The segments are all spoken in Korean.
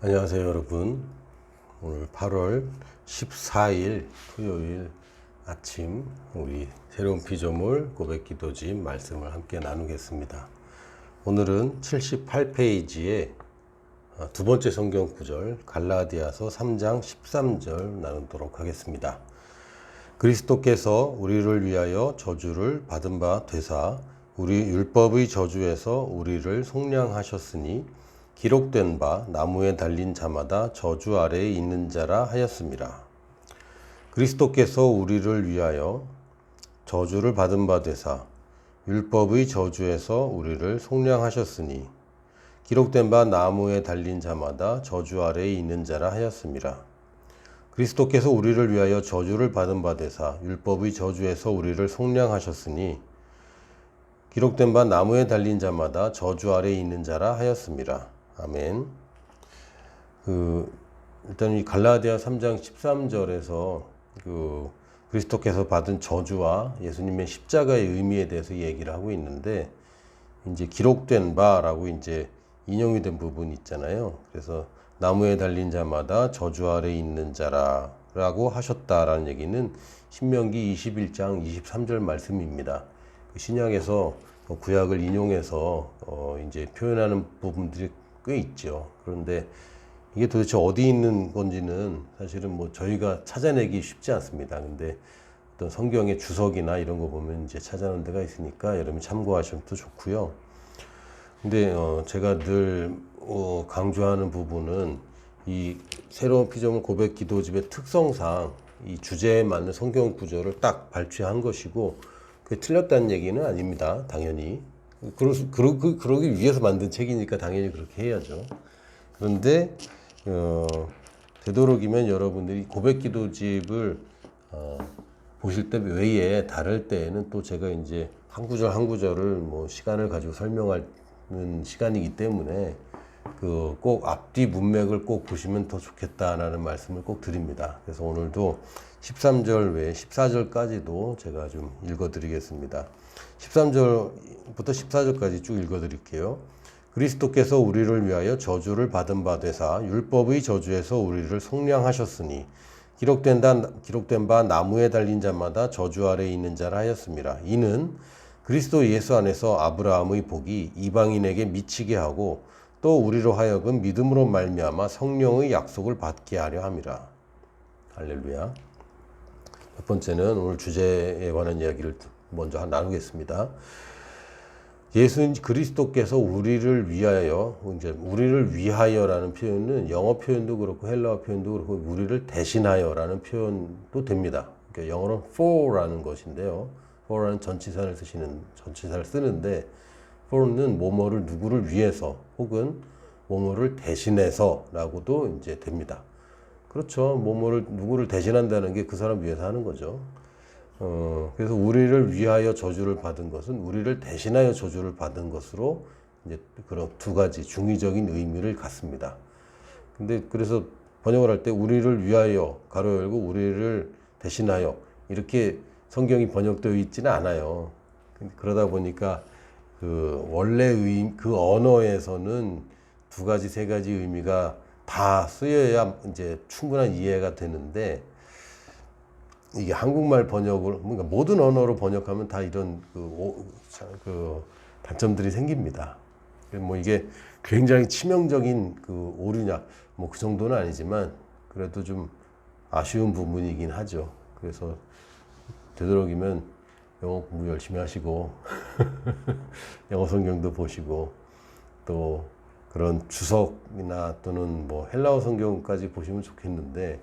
안녕하세요 여러분. 오늘 8월 14일 토요일 아침 우리 새로운 피조물 고백기도집 말씀을 함께 나누겠습니다. 오늘은 78페이지에 두 번째 성경 구절 갈라디아서 3장 13절 나누도록 하겠습니다. 그리스도께서 우리를 위하여 저주를 받은 바 되사 우리 율법의 저주에서 우리를 속량하셨으니 기록된 바 나무에 달린 자마다 저주 아래에 있는 자라 하였습니다. 그리스도께서 우리를 위하여 저주를 받은 바 되사 율법의 저주에서 우리를 속량하셨으니 기록된 바 나무에 달린 자마다 저주 아래에 있는 자라 하였습니다. 그리스도께서 우리를 위하여 저주를 받은 바 되사 율법의 저주에서 우리를 속량하셨으니 기록된 바 나무에 달린 자마다 저주 아래에 있는 자라 하였습니다. 아멘. 일단 이 갈라디아 3장 13절에서 그리스도께서 받은 저주와 예수님의 십자가의 의미에 대해서 얘기를 하고 있는데, 이제 기록된 바라고 이제 인용이 된 부분이 있잖아요. 그래서 나무에 달린 자마다 저주 아래에 있는 자라고 하셨다라는 얘기는 신명기 21장 23절 말씀입니다. 신약에서 구약을 인용해서 이제 표현하는 부분들이 꽤 있죠. 그런데 이게 도대체 어디 있는 건지는 사실은 뭐 저희가 찾아내기 쉽지 않습니다. 근데 어떤 성경의 주석이나 이런 거 보면 이제 찾아내는 데가 있으니까 여러분이 참고하시면 또 좋고요. 근데 제가 늘 강조하는 부분은 이 새로운 피조물 고백 기도집의 특성상 이 주제에 맞는 성경 구절을 딱 발췌한 것이고, 그게 틀렸다는 얘기는 아닙니다. 당연히. 그러기 위해서 만든 책이니까 당연히 그렇게 해야죠. 그런데 되도록이면 여러분들이 고백 기도집을 보실 때 외에 다를 때에는 또 제가 이제 한 구절 한 구절을 뭐 시간을 가지고 설명하는 시간이기 때문에 꼭 앞뒤 문맥을 꼭 보시면 더 좋겠다라는 말씀을 꼭 드립니다. 그래서 오늘도 13절 외에 14절까지도 제가 좀 읽어드리겠습니다. 13절부터 14절까지 쭉 읽어드릴게요. 그리스도께서 우리를 위하여 저주를 받은 바 되사 율법의 저주에서 우리를 속량하셨으니 기록된 바 나무에 달린 자마다 저주 아래에 있는 자라 하였습니다. 이는 그리스도 예수 안에서 아브라함의 복이 이방인에게 미치게 하고 또 우리로 하여금 믿음으로 말미암아 성령의 약속을 받게 하려 함이라. 할렐루야. 첫 번째는 오늘 주제에 관한 이야기를 먼저 나누겠습니다. 예수 그리스도께서 우리를 위하여, 이제 우리를 위하여라는 표현은 영어 표현도 그렇고 헬라어 표현도 그렇고 우리를 대신하여라는 표현도 됩니다. 그러니까 영어로는 for라는 것인데요. for라는 전치사를 쓰는데 for는 뭐뭐를 누구를 위해서 혹은 뭐뭐를 대신해서라고도 이제 됩니다. 그렇죠. 누구를 대신한다는 게 그 사람 위해서 하는 거죠. 그래서 우리를 위하여 저주를 받은 것은 우리를 대신하여 저주를 받은 것으로 이제 그런 두 가지 중의적인 의미를 갖습니다. 근데 그래서 번역을 할 때 우리를 위하여 가로 열고 우리를 대신하여 이렇게 성경이 번역되어 있지는 않아요. 그러다 보니까 원래 그 언어에서는 두 가지 세 가지 의미가 다 쓰여야 이제 충분한 이해가 되는데, 이게 한국말 번역을, 그러니까 모든 언어로 번역하면 다 이런 단점들이 생깁니다. 뭐 이게 굉장히 치명적인 오류냐, 뭐 그 정도는 아니지만 그래도 좀 아쉬운 부분이긴 하죠. 그래서 되도록이면 영어 공부 열심히 하시고 영어 성경도 보시고 또 그런 주석이나 또는 뭐 헬라어 성경까지 보시면 좋겠는데,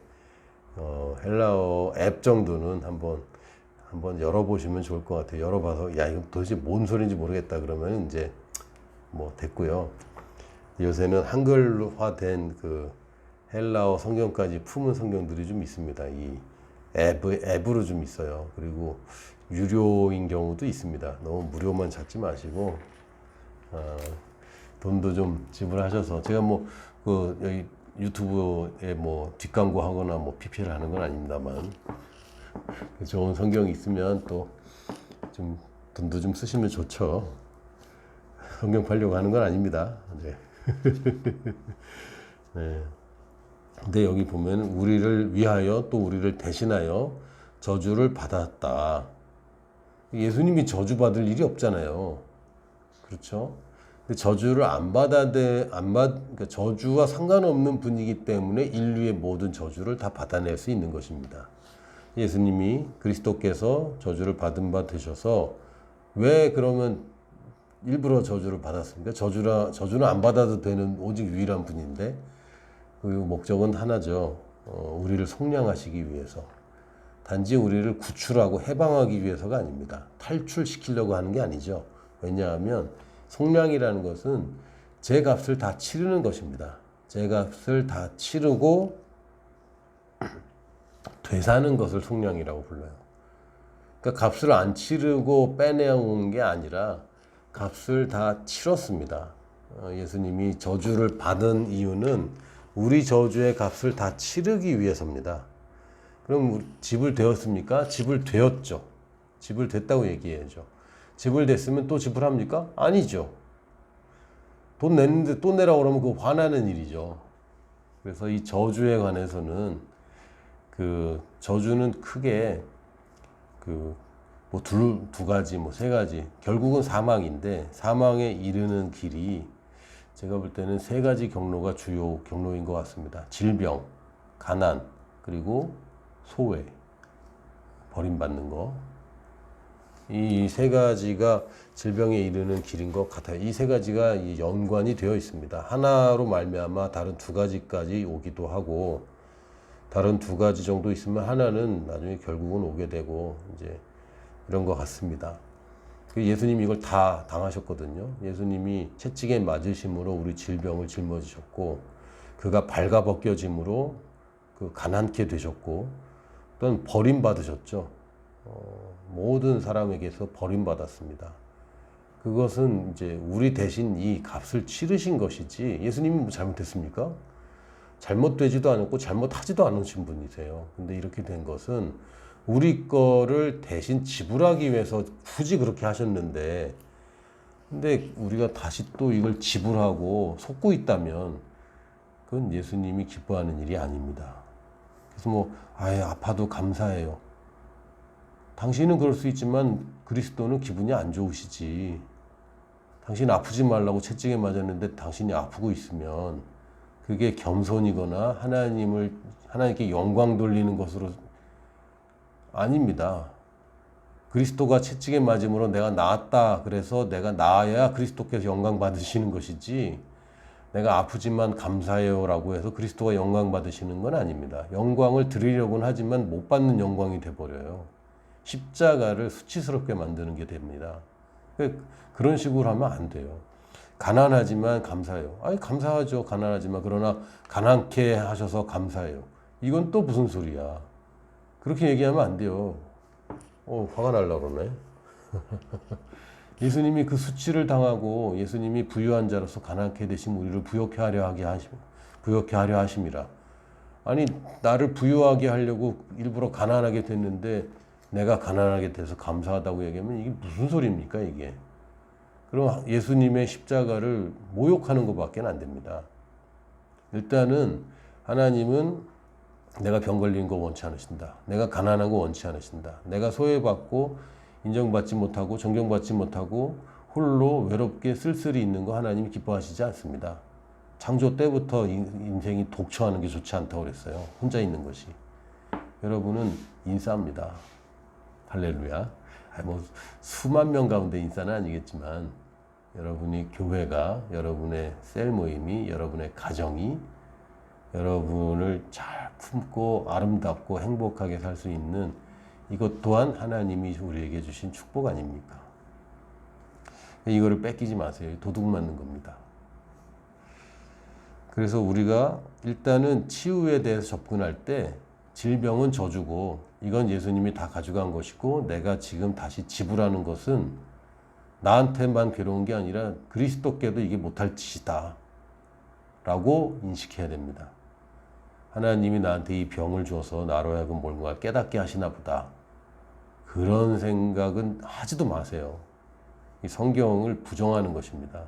헬라어 앱 정도는 한번 열어보시면 좋을 것 같아요. 열어봐서 야 이거 도대체 뭔 소리인지 모르겠다 그러면 이제 뭐 됐고요. 요새는 한글화된 헬라어 성경까지 품은 성경들이 좀 있습니다. 이 앱으로 좀 있어요. 그리고 유료인 경우도 있습니다. 너무 무료만 찾지 마시고 돈도 좀 지불하셔서, 제가 뭐 여기 유튜브에 뭐 뒷광고 하거나 뭐 PPL 하는 건 아닙니다만, 좋은 성경이 있으면 또 좀 돈도 좀 쓰시면 좋죠. 성경 팔려고 하는 건 아닙니다. 네. 네. 근데 여기 보면 우리를 위하여 또 우리를 대신하여 저주를 받았다. 예수님이 저주받을 일이 없잖아요. 그렇죠? 근데 저주를 그러니까 저주와 상관없는 분이기 때문에 인류의 모든 저주를 다 받아낼 수 있는 것입니다. 예수님이 그리스도께서 저주를 받은 바 되셔서 왜 그러면 일부러 저주를 받았습니까? 저주는 안 받아도 되는 오직 유일한 분인데 그 목적은 하나죠. 우리를 속량하시기 위해서. 단지 우리를 구출하고 해방하기 위해서가 아닙니다. 탈출시키려고 하는 게 아니죠. 왜냐하면 속량이라는 것은 제 값을 다 치르는 것입니다. 제 값을 다 치르고 되사는 것을 속량이라고 불러요. 그러니까 값을 안 치르고 빼내온 게 아니라 값을 다 치렀습니다. 예수님이 저주를 받은 이유는 우리 저주의 값을 다 치르기 위해서입니다. 그럼 집을 되었습니까? 집을 되었죠. 집을 됐다고 얘기해야죠. 집을 됐으면 또 지불합니까? 아니죠. 돈 냈는데 또 내라고 그러면 그거 화나는 일이죠. 그래서 이 저주에 관해서는 그 저주는 크게 그 뭐 두 가지, 뭐 세 가지, 결국은 사망인데 사망에 이르는 길이 제가 볼 때는 세 가지 경로가 주요 경로인 것 같습니다. 질병, 가난, 그리고 소외, 버림받는 거. 이 세 가지가 질병에 이르는 길인 것 같아요. 이 세 가지가 연관이 되어 있습니다. 하나로 말미암아 다른 두 가지까지 오기도 하고, 다른 두 가지 정도 있으면 하나는 나중에 결국은 오게 되고, 이제 이런 것 같습니다. 예수님이 이걸 다 당하셨거든요. 예수님이 채찍에 맞으심으로 우리 질병을 짊어지셨고, 그가 발가벗겨짐으로 그 가난케 되셨고, 또는 버림받으셨죠. 모든 사람에게서 버림받았습니다. 그것은 이제 우리 대신 이 값을 치르신 것이지, 예수님이 뭐 잘못했습니까? 잘못되지도 않았고 잘못하지도 않으신 분이세요. 근데 이렇게 된 것은 우리 거를 대신 지불하기 위해서 굳이 그렇게 하셨는데, 근데 우리가 다시 또 이걸 지불하고 속고 있다면 그건 예수님이 기뻐하는 일이 아닙니다. 그래서 뭐 아파도 감사해요. 당신은 그럴 수 있지만 그리스도는 기분이 안 좋으시지. 당신 아프지 말라고 채찍에 맞았는데 당신이 아프고 있으면 그게 겸손이거나 하나님께 영광 돌리는 것으로 아닙니다. 그리스도가 채찍에 맞음으로 내가 나았다. 그래서 내가 나아야 그리스도께서 영광 받으시는 것이지, 내가 아프지만 감사해요라고 해서 그리스도가 영광 받으시는 건 아닙니다. 영광을 드리려고는 하지만 못 받는 영광이 돼버려요. 십자가를 수치스럽게 만드는 게 됩니다. 그런 식으로 하면 안 돼요. 가난하지만 감사해요. 감사하죠. 가난하지만. 그러나 가난케 하셔서 감사해요. 이건 또 무슨 소리야. 그렇게 얘기하면 안 돼요. 화가 날라 그러네. 예수님이 그 수치를 당하고 예수님이 부유한 자로서 가난케 되신 우리를 부욕해 하려 하심이라. 아니, 나를 부유하게 하려고 일부러 가난하게 됐는데 내가 가난하게 돼서 감사하다고 얘기하면 이게 무슨 소리입니까, 이게? 그럼 예수님의 십자가를 모욕하는 것밖에 안 됩니다. 일단은 하나님은 내가 병 걸린 거 원치 않으신다. 내가 가난한 거 원치 않으신다. 내가 소외받고 인정받지 못하고 존경받지 못하고 홀로 외롭게 쓸쓸히 있는 거 하나님이 기뻐하시지 않습니다. 창조 때부터 인생이 독처하는 게 좋지 않다고 그랬어요. 혼자 있는 것이. 여러분은 인싸입니다. 할렐루야. 뭐 수만 명 가운데 인싸는 아니겠지만 여러분이 교회가, 여러분의 셀 모임이, 여러분의 가정이 여러분을 잘 품고 아름답고 행복하게 살 수 있는 이것 또한 하나님이 우리에게 주신 축복 아닙니까? 이거를 뺏기지 마세요. 도둑 맞는 겁니다. 그래서 우리가 일단은 치유에 대해서 접근할 때 질병은 저주고 이건 예수님이 다 가져간 것이고 내가 지금 다시 지불하는 것은 나한테만 괴로운 게 아니라 그리스도께도 이게 못할 짓이다 라고 인식해야 됩니다. 하나님이 나한테 이 병을 줘서 나로 하여금 뭔가 깨닫게 하시나 보다. 그런 생각은 하지도 마세요. 이 성경을 부정하는 것입니다.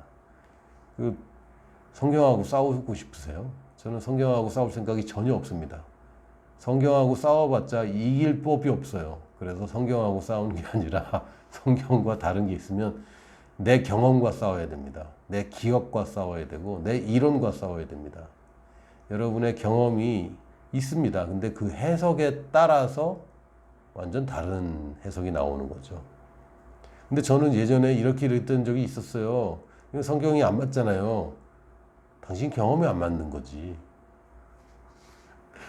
성경하고 싸우고 싶으세요? 저는 성경하고 싸울 생각이 전혀 없습니다. 성경하고 싸워봤자 이길 법이 없어요. 그래서 성경하고 싸우는 게 아니라 성경과 다른 게 있으면 내 경험과 싸워야 됩니다. 내 기억과 싸워야 되고 내 이론과 싸워야 됩니다. 여러분의 경험이 있습니다. 근데 그 해석에 따라서 완전 다른 해석이 나오는 거죠. 근데 저는 예전에 이렇게 이랬던 적이 있었어요. 성경이 안 맞잖아요. 당신 경험이 안 맞는 거지.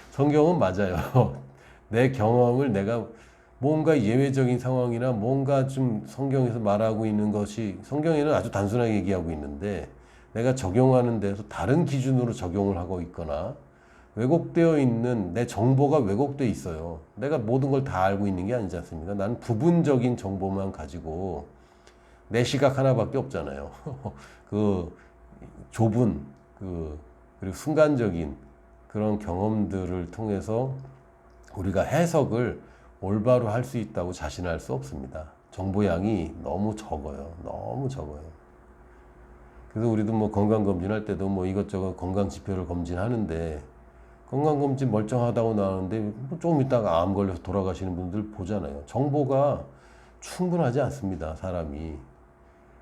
성경은 맞아요. 내 경험을 내가 뭔가 예외적인 상황이나 뭔가 좀 성경에서 말하고 있는 것이 성경에는 아주 단순하게 얘기하고 있는데 내가 적용하는 데서 다른 기준으로 적용을 하고 있거나 왜곡되어 있는 내 정보가 왜곡되어 있어요. 내가 모든 걸 다 알고 있는 게 아니지 않습니까? 나는 부분적인 정보만 가지고 내 시각 하나밖에 없잖아요. 그 좁은 그리고 순간적인 그런 경험들을 통해서 우리가 해석을 올바로 할 수 있다고 자신할 수 없습니다. 정보량이 너무 적어요. 너무 적어요. 그래서 우리도 뭐 건강검진할 때도 뭐 이것저것 건강지표를 검진하는데 건강검진 멀쩡하다고 나오는데 뭐 조금 있다가 암 걸려서 돌아가시는 분들 보잖아요. 정보가 충분하지 않습니다. 사람이.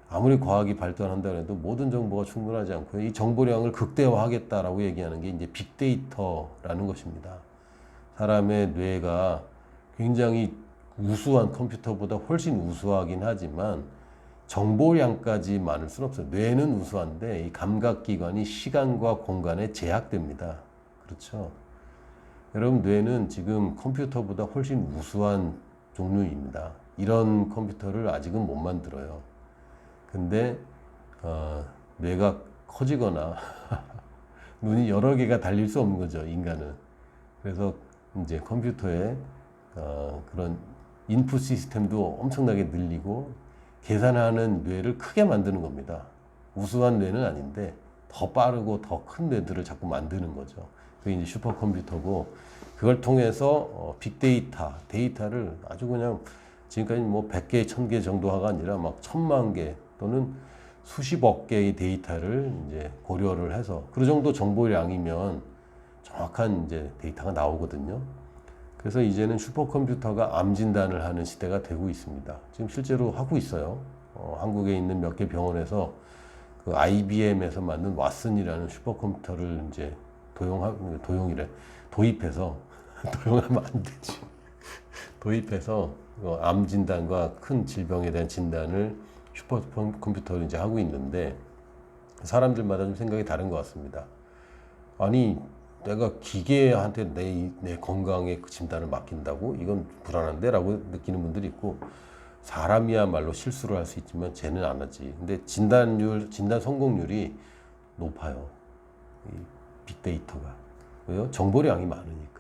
아무리 과학이 발전한다 해도 모든 정보가 충분하지 않고요. 이 정보량을 극대화하겠다라고 얘기하는 게 이제 빅데이터라는 것입니다. 사람의 뇌가 굉장히 우수한 컴퓨터보다 훨씬 우수하긴 하지만 정보량까지 많을 수는 없어요. 뇌는 우수한데 이 감각기관이 시간과 공간에 제약됩니다. 그렇죠? 여러분 뇌는 지금 컴퓨터보다 훨씬 우수한 종류입니다. 이런 컴퓨터를 아직은 못 만들어요. 근데 뇌가 커지거나 눈이 여러 개가 달릴 수 없는 거죠, 인간은. 그래서 이제 컴퓨터에 그런 인풋 시스템도 엄청나게 늘리고 계산하는 뇌를 크게 만드는 겁니다. 우수한 뇌는 아닌데 더 빠르고 더 큰 뇌들을 자꾸 만드는 거죠. 그게 이제 슈퍼컴퓨터고 그걸 통해서 빅데이터, 데이터를 아주 그냥 지금까지 뭐 100개, 1000개 정도가 아니라 막 1000만 개 또는 수십억 개의 데이터를 이제 고려를 해서 그 정도 정보량이면 정확한 이제 데이터가 나오거든요. 그래서 이제는 슈퍼컴퓨터가 암 진단을 하는 시대가 되고 있습니다. 지금 실제로 하고 있어요. 한국에 있는 몇 개 병원에서 그 IBM에서 만든 왓슨이라는 슈퍼컴퓨터를 이제 도입해서 도용하면 안 되지. 도입해서 암 진단과 큰 질병에 대한 진단을 슈퍼컴퓨터로 이제 하고 있는데 사람들마다 좀 생각이 다른 것 같습니다. 아니 내가 기계한테 내 건강의 그 진단을 맡긴다고? 이건 불안한데? 라고 느끼는 분들이 있고 사람이야말로 실수를 할 수 있지만 쟤는 안 하지. 근데 진단 성공률이 높아요. 이 빅데이터가. 왜요? 정보량이 많으니까.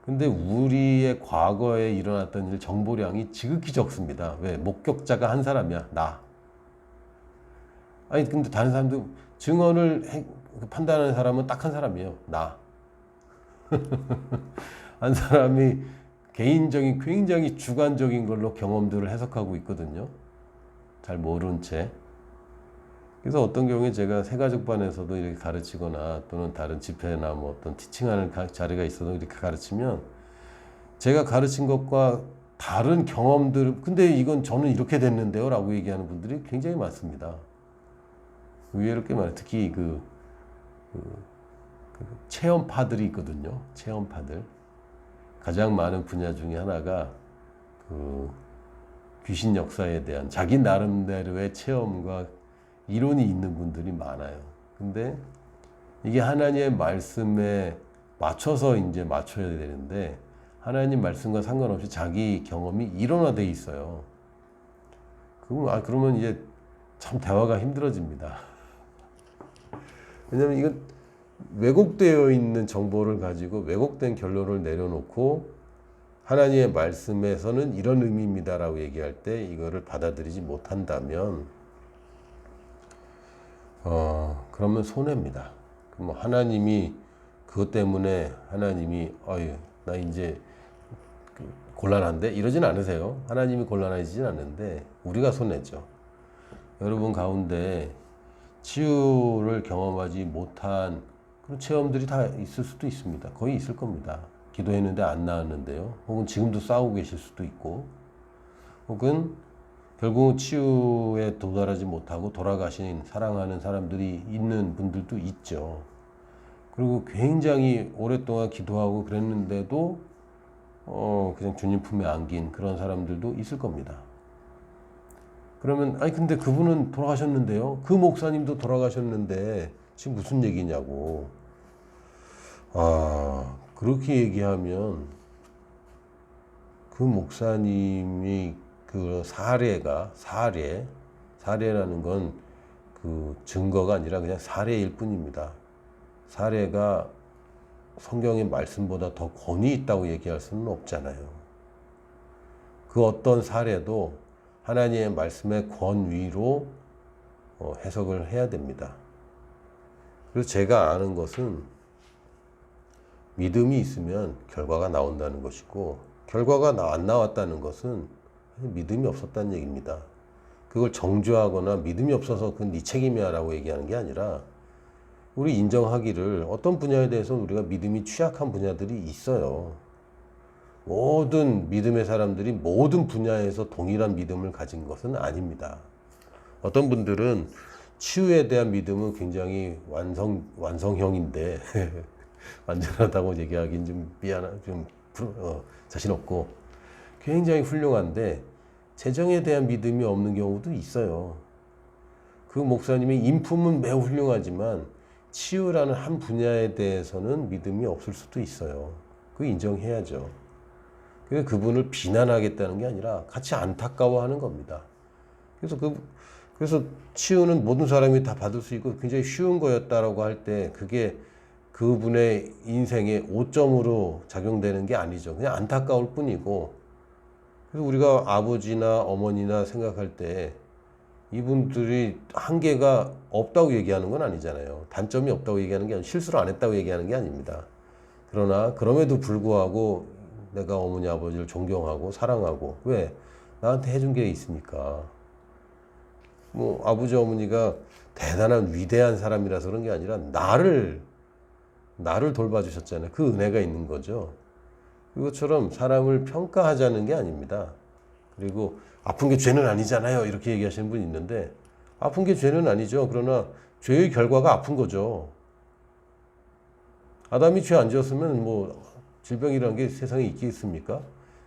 근데 우리의 과거에 일어났던 일 정보량이 지극히 적습니다. 왜? 목격자가 한 사람이야. 나. 아니 근데 다른 사람도 증언을 판단하는 사람은 딱 한 사람이에요. 나. 한 사람이 개인적인 굉장히 주관적인 걸로 경험들을 해석하고 있거든요. 잘 모른 채. 그래서 어떤 경우에 제가 새가족반에서도 이렇게 가르치거나 또는 다른 집회나 뭐 어떤 티칭하는 자리가 있어도 이렇게 가르치면 제가 가르친 것과 다른 경험들, 근데 이건 저는 이렇게 됐는데요 라고 얘기하는 분들이 굉장히 많습니다. 의외로 꽤 많아요. 특히 그 체험파들이 있거든요. 체험파들. 가장 많은 분야 중에 하나가 그 귀신 역사에 대한 자기 나름대로의 체험과 이론이 있는 분들이 많아요. 근데 이게 하나님의 말씀에 맞춰서 이제 맞춰야 되는데 하나님 말씀과 상관없이 자기 경험이 이론화되어 있어요. 그러면 이제 참 대화가 힘들어집니다. 왜냐면 이건 왜곡되어 있는 정보를 가지고 왜곡된 결론을 내려놓고 하나님의 말씀에서는 이런 의미입니다라고 얘기할 때 이거를 받아들이지 못한다면 그러면 손해입니다. 그럼 하나님이 그것 때문에 하나님이 나 이제 곤란한데 이러진 않으세요. 하나님이 곤란해지진 않는데 우리가 손해죠. 여러분 가운데 치유를 경험하지 못한 그런 체험들이 다 있을 수도 있습니다. 거의 있을 겁니다. 기도했는데 안 나았는데요. 혹은 지금도 싸우고 계실 수도 있고, 혹은 결국 치유에 도달하지 못하고 돌아가신 사랑하는 사람들이 있는 분들도 있죠. 그리고 굉장히 오랫동안 기도하고 그랬는데도 그냥 주님 품에 안긴 그런 사람들도 있을 겁니다. 그러면 아니 근데 그분은 돌아가셨는데요. 그 목사님도 돌아가셨는데 지금 무슨 얘기냐고. 그렇게 얘기하면 그 목사님이 그 사례라는 건 그 증거가 아니라 그냥 사례일 뿐입니다. 사례가 성경의 말씀보다 더 권위 있다고 얘기할 수는 없잖아요. 그 어떤 사례도 하나님의 말씀의 권위로 해석을 해야 됩니다. 그래서 제가 아는 것은 믿음이 있으면 결과가 나온다는 것이고, 결과가 안 나왔다는 것은 믿음이 없었다는 얘기입니다. 그걸 정죄하거나 믿음이 없어서 그건 네 책임이야 라고 얘기하는 게 아니라, 우리 인정하기를 어떤 분야에 대해서는 우리가 믿음이 취약한 분야들이 있어요. 모든 믿음의 사람들이 모든 분야에서 동일한 믿음을 가진 것은 아닙니다. 어떤 분들은 치유에 대한 믿음은 굉장히 완성형인데 완전하다고 얘기하기는 좀 자신 없고, 굉장히 훌륭한데 재정에 대한 믿음이 없는 경우도 있어요. 그 목사님의 인품은 매우 훌륭하지만 치유라는 한 분야에 대해서는 믿음이 없을 수도 있어요. 그거 인정해야죠. 그래서 그분을 비난하겠다는 게 아니라 같이 안타까워하는 겁니다. 그래서 치유는 모든 사람이 다 받을 수 있고 굉장히 쉬운 거였다라고 할 때 그게 그분의 인생의 오점으로 작용되는 게 아니죠. 그냥 안타까울 뿐이고, 그래서 우리가 아버지나 어머니나 생각할 때 이분들이 한계가 없다고 얘기하는 건 아니잖아요. 단점이 없다고 얘기하는 게 아니라 실수를 안 했다고 얘기하는 게 아닙니다. 그러나 그럼에도 불구하고 내가 어머니 아버지를 존경하고 사랑하고, 왜? 나한테 해준 게 있으니까. 뭐 아버지 어머니가 대단한 위대한 사람이라서 그런 게 아니라 나를 돌봐주셨잖아요. 그 은혜가 있는 거죠. 그것처럼 사람을 평가하자는 게 아닙니다. 그리고 아픈 게 죄는 아니잖아요, 이렇게 얘기하시는 분이 있는데, 아픈 게 죄는 아니죠. 그러나 죄의 결과가 아픈 거죠. 아담이 죄 안 지었으면 뭐 질병이라는 게 세상에 있겠습니까?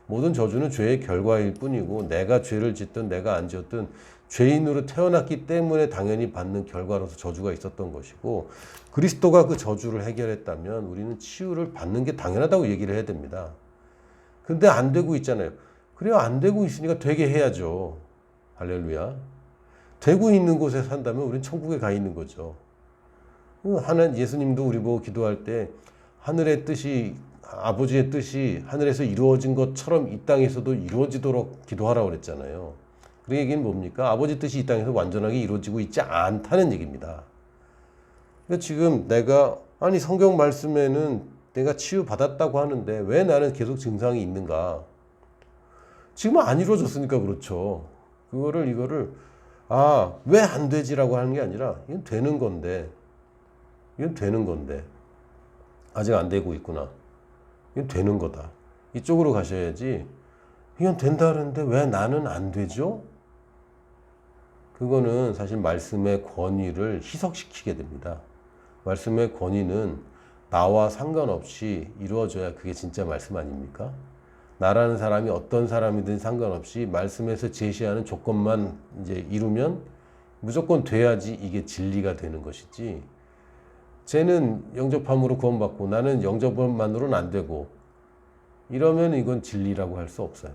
모든 저주는 죄의 결과일 뿐이고, 내가 죄를 짓든 내가 안 지었든 죄인으로 태어났기 때문에 당연히 받는 결과로서 저주가 있었던 것이고, 그리스도가 그 저주를 해결했다면 우리는 치유를 받는 게 당연하다고 얘기를 해야 됩니다. 근데 안 되고 있잖아요. 그래요, 안 되고 있으니까 되게 해야죠. 할렐루야. 되고 있는 곳에 산다면 우리는 천국에 가 있는 거죠. 예수님도 우리 보고 기도할 때 하늘의 뜻이, 아버지의 뜻이 하늘에서 이루어진 것처럼 이 땅에서도 이루어지도록 기도하라고 그랬잖아요. 그 얘기는 뭡니까? 아버지 뜻이 이 땅에서 완전하게 이루어지고 있지 않다는 얘기입니다. 그러니까 지금 아니 성경 말씀에는 내가 치유받았다고 하는데 왜 나는 계속 증상이 있는가? 지금 안 이루어졌으니까 그렇죠. 이거를 왜 안 되지라고 하는 게 아니라 이건 되는 건데 아직 안 되고 있구나. 이건 되는 거다. 이쪽으로 가셔야지. 이건 된다는데 왜 나는 안 되죠? 그거는 사실 말씀의 권위를 희석시키게 됩니다. 말씀의 권위는 나와 상관없이 이루어져야 그게 진짜 말씀 아닙니까? 나라는 사람이 어떤 사람이든 상관없이 말씀에서 제시하는 조건만 이제 이루면 무조건 돼야지 이게 진리가 되는 것이지, 쟤는 영접함으로 구원받고 나는 영접만으로는 안 되고 이러면 이건 진리라고 할 수 없어요.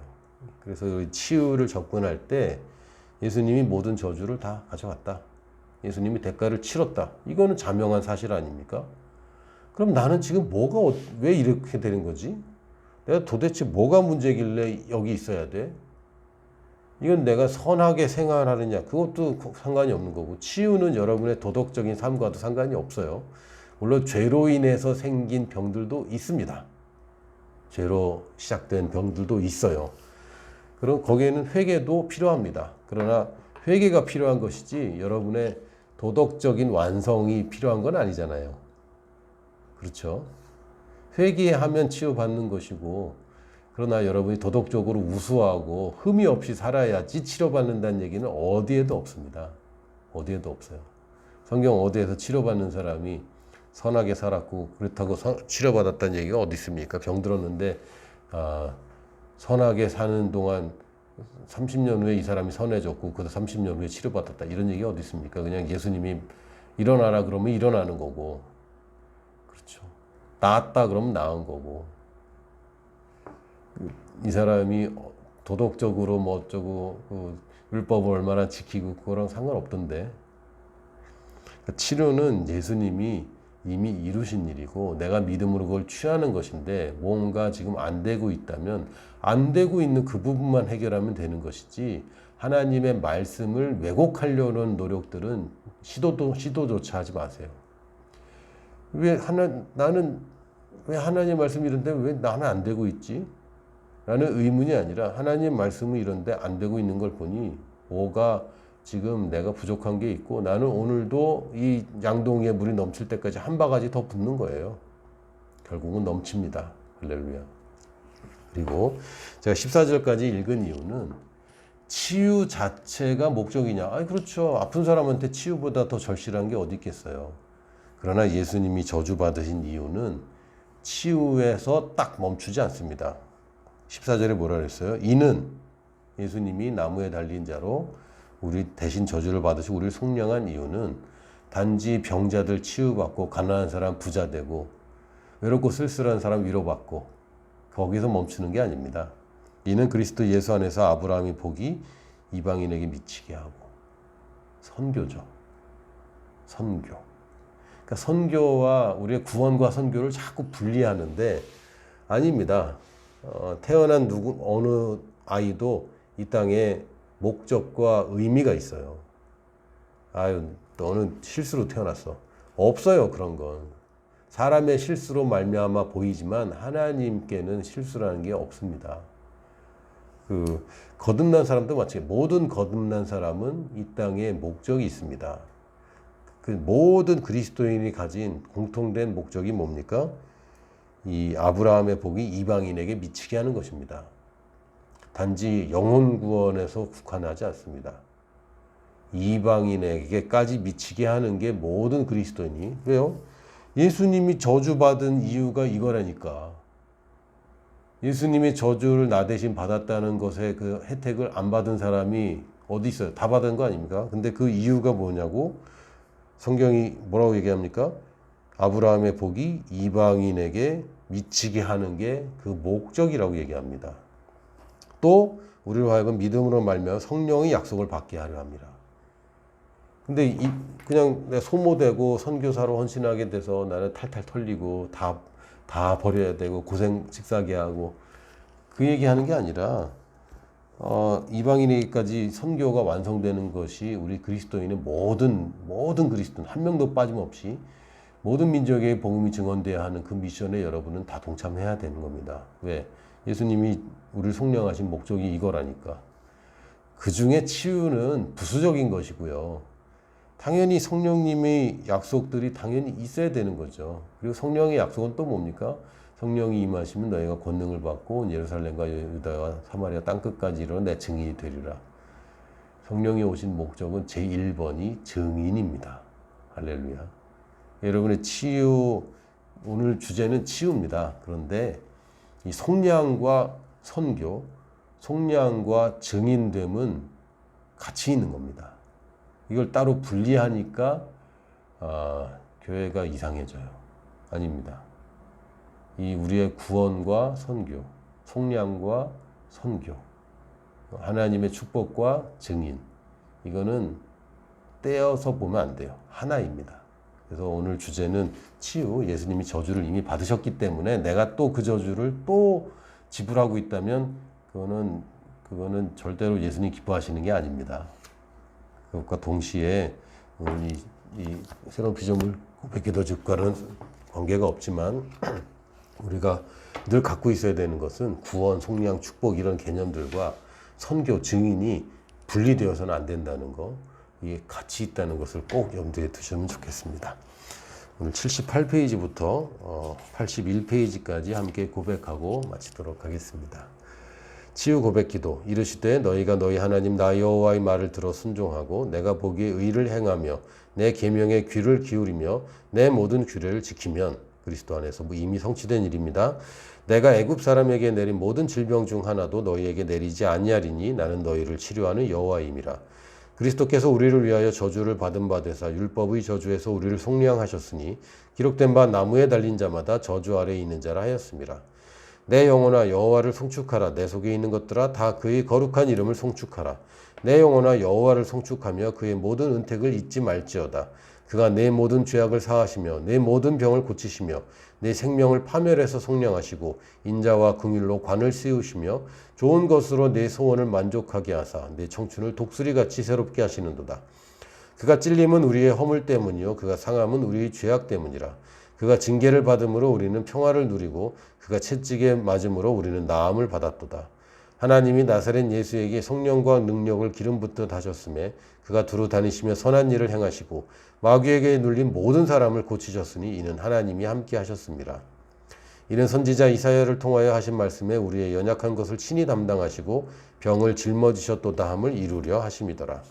그래서 치유를 접근할 때 예수님이 모든 저주를 다 가져갔다, 예수님이 대가를 치렀다, 이거는 자명한 사실 아닙니까? 그럼 나는 지금 왜 이렇게 되는 거지? 내가 도대체 뭐가 문제길래 여기 있어야 돼? 이건 내가 선하게 생활하느냐, 그것도 상관이 없는 거고, 치유는 여러분의 도덕적인 삶과도 상관이 없어요. 물론 죄로 인해서 생긴 병들도 있습니다. 죄로 시작된 병들도 있어요. 그럼 거기에는 회개도 필요합니다. 그러나 회개가 필요한 것이지 여러분의 도덕적인 완성이 필요한 건 아니잖아요. 그렇죠? 회개하면 치유받는 것이고, 그러나 여러분이 도덕적으로 우수하고 흠이 없이 살아야지 치료받는다는 얘기는 어디에도 없습니다. 어디에도 없어요. 성경 어디에서 치료받는 사람이 선하게 살았고 그렇다고 치료받았다는 얘기가 어디 있습니까? 병들었는데 선하게 사는 동안 30년 후에 이 사람이 선해졌고 그래서 30년 후에 치료받았다 이런 얘기가 어디 있습니까? 그냥 예수님이 일어나라 그러면 일어나는 거고, 그렇죠. 나았다 그러면 나은 거고, 이 사람이 도덕적으로 뭐 어쩌고 율법을 얼마나 지키고 그거랑 상관없던데. 치료는 예수님이 이미 이루신 일이고 내가 믿음으로 그걸 취하는 것인데, 뭔가 지금 안 되고 있다면 안 되고 있는 그 부분만 해결하면 되는 것이지, 하나님의 말씀을 왜곡하려는 노력들은 시도조차 하지 마세요. 나는 왜 하나님 말씀이 이런데 왜 나는 안 되고 있지? 라는 의문이 아니라, 하나님 말씀은 이런데 안 되고 있는 걸 보니 뭐가 지금 내가 부족한 게 있고, 나는 오늘도 이 양동이에 물이 넘칠 때까지 한 바가지 더 붓는 거예요. 결국은 넘칩니다. 할렐루야. 그리고 제가 14절까지 읽은 이유는 치유 자체가 목적이냐? 그렇죠. 아픈 사람한테 치유보다 더 절실한 게 어디 있겠어요. 그러나 예수님이 저주받으신 이유는 치유에서 딱 멈추지 않습니다. 14절에 뭐라 그랬어요? 이는 예수님이 나무에 달린 자로 우리 대신 저주를 받으시고 우리를 속량한 이유는 단지 병자들 치유받고 가난한 사람 부자 되고 외롭고 쓸쓸한 사람 위로받고 거기서 멈추는 게 아닙니다. 이는 그리스도 예수 안에서 아브라함의 복이 이방인에게 미치게 하고. 선교죠. 선교. 그러니까 선교와 우리의 구원과 선교를 자꾸 분리하는데 아닙니다. 태어난 어느 아이도 이 땅에 목적과 의미가 있어요. 너는 실수로 태어났어. 없어요, 그런 건. 사람의 실수로 말미암아 보이지만 하나님께는 실수라는 게 없습니다. 거듭난 사람도 마찬가지. 모든 거듭난 사람은 이 땅에 목적이 있습니다. 모든 그리스도인이 가진 공통된 목적이 뭡니까? 이 아브라함의 복이 이방인에게 미치게 하는 것입니다. 단지 영혼 구원에서 국한하지 않습니다. 이방인에게까지 미치게 하는 게 모든 그리스도인이. 왜요? 예수님이 저주받은 이유가 이거라니까. 예수님이 저주를 나 대신 받았다는 것에 그 혜택을 안 받은 사람이 어디 있어요? 다 받은 거 아닙니까? 근데 그 이유가 뭐냐고? 성경이 뭐라고 얘기합니까? 아브라함의 복이 이방인에게 미치게 하는 게 그 목적이라고 얘기합니다. 또 우리로 하여금 믿음으로 말미암아 성령의 약속을 받게 하려 합니다. 근데 그냥 내 소모되고 선교사로 헌신하게 돼서 나는 탈탈 털리고 다 버려야 되고 고생 직사게 하고 그 얘기하는 게 아니라 이방인에게까지 선교가 완성되는 것이 우리 그리스도인의 모든 그리스도인 한 명도 빠짐없이 모든 민족의 복음이 증언돼야 하는 그 미션에 여러분은 다 동참해야 되는 겁니다. 왜? 예수님이 우리를 속량하신 목적이 이거라니까. 그 중에 치유는 부수적인 것이고요. 당연히 성령님의 약속들이 당연히 있어야 되는 거죠. 그리고 성령의 약속은 또 뭡니까? 성령이 임하시면 너희가 권능을 받고 예루살렘과 유다와 사마리아 땅끝까지 이르러 내 증인이 되리라. 성령이 오신 목적은 제1번이 증인입니다. 할렐루야. 여러분의 치유, 오늘 주제는 치유입니다. 그런데 이 속량과 선교, 속량과 증인됨은 같이 있는 겁니다. 이걸 따로 분리하니까 교회가 이상해져요. 아닙니다. 이 우리의 구원과 선교, 속량과 선교, 하나님의 축복과 증인, 이거는 떼어서 보면 안 돼요. 하나입니다. 그래서 오늘 주제는 치유, 예수님이 저주를 이미 받으셨기 때문에 내가 또 그 저주를 또 지불하고 있다면 그거는 절대로 예수님 기뻐하시는 게 아닙니다. 그것과 동시에 이 새로운 피조물 고백기도 집과는 관계가 없지만 우리가 늘 갖고 있어야 되는 것은 구원, 속량, 축복 이런 개념들과 선교, 증인이 분리되어서는 안 된다는 거, 이게 같이 있다는 것을 꼭 염두에 두시면 좋겠습니다. 오늘 78페이지부터 81페이지까지 함께 고백하고 마치도록 하겠습니다. 치유 고백 기도. 이르시되 너희가 너희 하나님 나 여호와의 말을 들어 순종하고 내가 보기에 의를 행하며 내 계명에 귀를 기울이며 내 모든 규례를 지키면, 그리스도 안에서 이미 성취된 일입니다. 내가 애굽 사람에게 내린 모든 질병 중 하나도 너희에게 내리지 아니하리니 나는 너희를 치료하는 여호와임이라. 그리스도께서 우리를 위하여 저주를 받은 바 되사 율법의 저주에서 우리를 속량하셨으니 기록된 바 나무에 달린 자마다 저주 아래에 있는 자라 하였습니다. 내 영혼아 여호와를 송축하라. 내 속에 있는 것들아 다 그의 거룩한 이름을 송축하라. 내 영혼아 여호와를 송축하며 그의 모든 은택을 잊지 말지어다. 그가 내 모든 죄악을 사하시며 내 모든 병을 고치시며 내 생명을 파멸해서 속량하시고 인자와 긍휼로 관을 씌우시며 좋은 것으로 내 소원을 만족하게 하사 내 청춘을 독수리같이 새롭게 하시는도다. 그가 찔림은 우리의 허물 때문이요 그가 상함은 우리의 죄악 때문이라. 그가 징계를 받음으로 우리는 평화를 누리고 그가 채찍에 맞음으로 우리는 나음을 받았도다. 하나님이 나사렛 예수에게 성령과 능력을 기름 붓듯 하셨음에 그가 두루 다니시며 선한 일을 행하시고 마귀에게 눌린 모든 사람을 고치셨으니 이는 하나님이 함께 하셨습니다. 이는 선지자 이사야를 통하여 하신 말씀에 우리의 연약한 것을 친히 담당하시고 병을 짊어지셨도다 함을 이루려 하심이더라.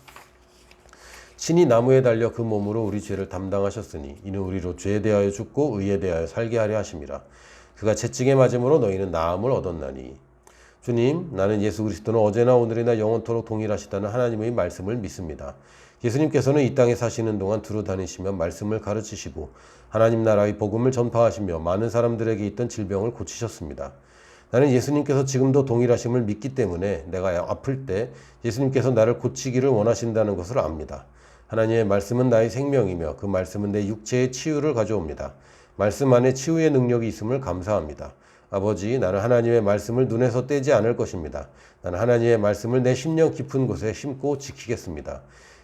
친히 나무에 달려 그 몸으로 우리 죄를 담당하셨으니 이는 우리로 죄에 대하여 죽고 의에 대하여 살게 하려 하심이라. 그가 채찍에 맞음으로 너희는 나음을 얻었나니. 주님, 나는 예수 그리스도는 어제나 오늘이나 영원토록 동일하시다는 하나님의 말씀을 믿습니다. 예수님께서는 이 땅에 사시는 동안 두루 다니시며 말씀을 가르치시고 하나님 나라의 복음을 전파하시며 많은 사람들에게 있던 질병을 고치셨습니다. 나는 예수님께서 지금도 동일하심을 믿기 때문에 내가 아플 때 예수님께서 나를 고치기를 원하신다는 것을 압니다. 하나님의 말씀은 나의 생명이며 그 말씀은 내 육체의 치유를 가져옵니다. 말씀 안에 치유의 능력이 있음을 감사합니다. 아버지, 나는 하나님의 말씀을 눈에서 떼지 않을 것입니다. 나는 하나님의 말씀을 내 심령 깊은 곳에 심고 지키겠습니다.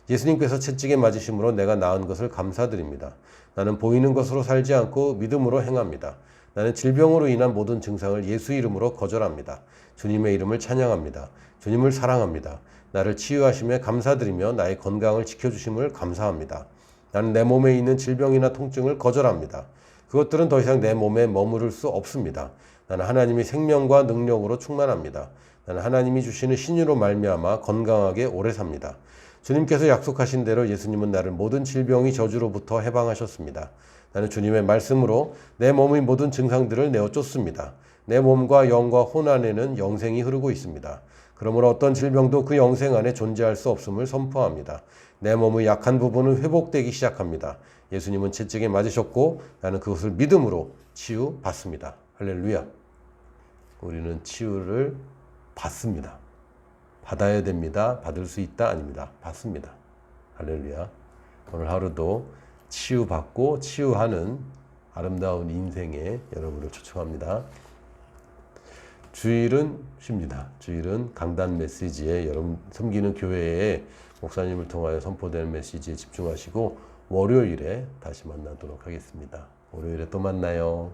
예수님께서 채찍에 맞으심으로 내가 나은 것을 감사드립니다. 나는 보이는 것으로 살지 않고 믿음으로 행합니다. 나는 질병으로 인한 모든 증상을 예수 이름으로 거절합니다. 주님의 이름을 찬양합니다. 주님을 사랑합니다. 나를 치유하심에 감사드리며 나의 건강을 지켜주심을 감사합니다. 나는 내 몸에 있는 질병이나 통증을 거절합니다. 그것들은 더 이상 내 몸에 머무를 수 없습니다. 나는 하나님의 생명과 능력으로 충만합니다. 나는 하나님이 주시는 신유로 말미암아 건강하게 오래 삽니다. 주님께서 약속하신 대로 예수님은 나를 모든 질병의 저주로부터 해방하셨습니다. 나는 주님의 말씀으로 내 몸의 모든 증상들을 내어 쫓습니다. 내 몸과 영과 혼 안에는 영생이 흐르고 있습니다. 그러므로 어떤 질병도 그 영생 안에 존재할 수 없음을 선포합니다. 내 몸의 약한 부분은 회복되기 시작합니다. 예수님은 채찍에 맞으셨고 나는 그것을 믿음으로 치유받습니다. 할렐루야. 우리는 치유를 받습니다. 받아야 됩니다. 받을 수 있다 아닙니다. 받습니다. 할렐루야. 오늘 하루도 치유받고 치유하는 아름다운 인생에 여러분을 초청합니다. 주일은 쉽니다. 주일은 강단 메시지에 여러분 섬기는 교회에 목사님을 통하여 선포되는 메시지에 집중하시고 월요일에 다시 만나도록 하겠습니다. 월요일에 또 만나요.